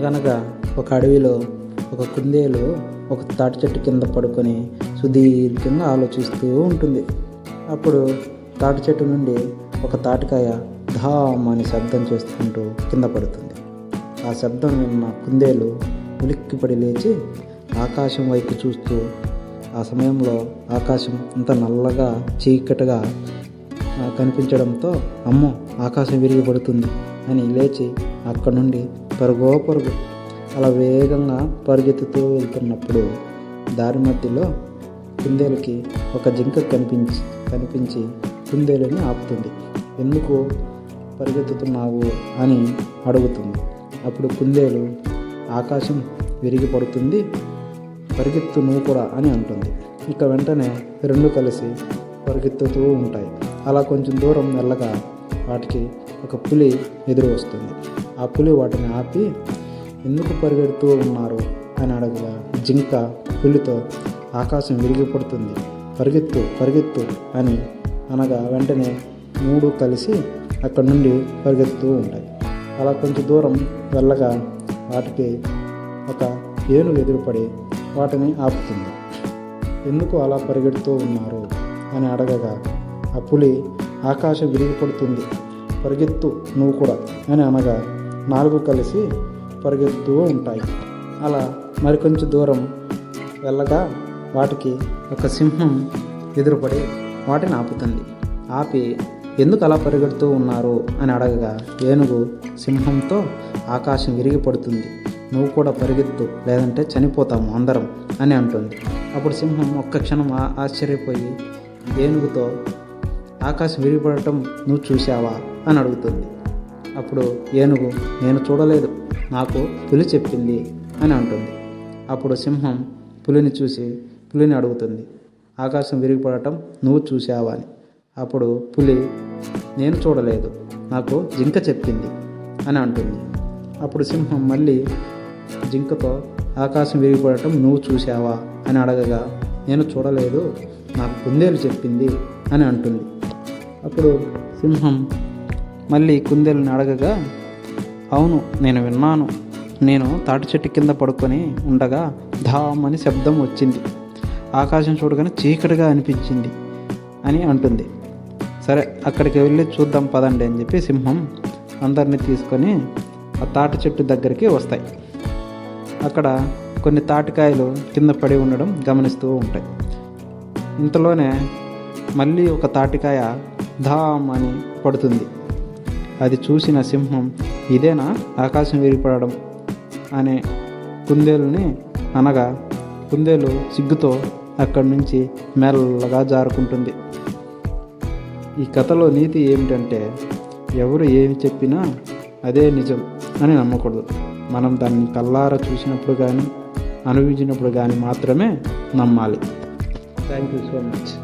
అనగనగా ఒక అడవిలో ఒక కుందేలు ఒక తాటి చెట్టు కింద పడుకొని సుదీర్ఘంగా ఆలోచిస్తూ ఉంటుంది. అప్పుడు తాటి చెట్టు నుండి ఒక తాటికాయ ధామ్ అని శబ్దం చేసుకుంటూ కింద పడుతుంది. ఆ శబ్దం విన్న కుందేలు ఉలిక్కిపడి లేచి ఆకాశం వైపు చూస్తూ, ఆ సమయంలో ఆకాశం అంత నల్లగా చీకటిగా కనిపించడంతో అమ్మో ఆకాశం విరిగి పడుతుంది అని లేచి అక్కడ నుండి పరుగో పరుగు అలా వేగంగా పరిగెత్తుతూ వెళ్తున్నప్పుడు దారి మధ్యలో కుందేలుకి ఒక జింక కనిపించి కుందేలుని ఆపుతుంది. ఎందుకు పరిగెత్తుతున్నావు అని అడుగుతుంది. అప్పుడు కుందేలు ఆకాశం విరిగి పడుతుంది, పరిగెత్తు నువ్వు కూడా అని అంటుంది. ఇక వెంటనే రెండు కలిసి పరిగెత్తుతూ ఉంటాయి. అలా కొంచెం దూరం వెళ్ళగా వాటికి ఒక పులి ఎదురు వస్తుంది. ఆ పులి వాటిని ఆపి ఎందుకు పరిగెడుతూ ఉన్నారు అని అడగగా జింక పులితో ఆకాశం విరిగి పడుతుంది, పరిగెత్తు పరిగెత్తు అని అనగా వెంటనే మూడు కలిసి అక్కడి నుండి పరిగెత్తుతూ ఉంటాయి. అలా కొంచెం దూరం వెళ్ళగా వాటికి ఒక ఏనుగు ఎదురుపడి వాటిని ఆపుతుంది. ఎందుకు అలా పరిగెడుతూ ఉన్నారు అని అడగగా ఆ పులి ఆకాశం విరిగి పడుతుంది, పరిగెత్తు నువ్వు కూడా అని అనగా నాలుగు కలిసి పరిగెత్తుతూ ఉంటాయి. అలా మరికొంచెం దూరం వెళ్ళగా వాటికి ఒక సింహం ఎదురుపడి వాటిని ఆపుతుంది. ఆపి ఎందుకు అలా పరిగెడుతూ ఉన్నారు అని అడగగా ఏనుగు సింహంతో ఆకాశం విరిగి పడుతుంది, నువ్వు కూడా పరిగెత్తు లేదంటే చనిపోతాము అందరం అని అంటుంది. అప్పుడు సింహం ఒక్క క్షణం ఆశ్చర్యపోయి ఏనుగుతో ఆకాశం విరిగిపడటం నువ్వు చూసావా అని అడుగుతుంది. అప్పుడు ఏనుగు నేను చూడలేదు, నాకు పులి చెప్పింది అని అంటుంది. అప్పుడు సింహం పులిని అడుగుతుంది ఆకాశం విరిగిపడటం నువ్వు చూసావా అని. అప్పుడు పులి నేను చూడలేదు, నాకు జింక చెప్పింది అని అంటుంది. అప్పుడు సింహం మళ్ళీ జింకతో ఆకాశం విరిగిపడటం నువ్వు చూసావా అని అడగగా నేను చూడలేదు, నాకు కుందేలు చెప్పింది అని అంటుంది. అప్పుడు సింహం మళ్ళీ కుందేలుని అడగగా అవును నేను విన్నాను, నేను తాటి చెట్టు కింద పడుకొని ఉండగా ధామ్ అని శబ్దం వచ్చింది, ఆకాశం చూడగానే చీకటిగా అనిపించింది అని అంటుంది. సరే అక్కడికి వెళ్ళి చూద్దాం పదండి అని చెప్పి సింహం అందరినీ తీసుకొని ఆ తాటి చెట్టు దగ్గరికి వస్తాయి. అక్కడ కొన్ని తాటికాయలు కింద పడి ఉండడం గమనిస్తూ ఉంటాయి. ఇంతలోనే మళ్ళీ ఒక తాటికాయ ధామ్ అని పడుతుంది. అది చూసిన సింహం ఇదేనా ఆకాశం విరిగిపడడం అనే కుందేలుని అనగా కుందేలు సిగ్గుతో అక్కడి నుంచి మెల్లగా జారుకుంటుంది. ఈ కథలో నీతి ఏమిటంటే ఎవరు ఏమి చెప్పినా అదే నిజం అని నమ్మకూడదు. మనం దాన్ని కళ్ళారా చూసినప్పుడు కానీ అనుభవించినప్పుడు కానీ మాత్రమే నమ్మాలి. Thank you so much.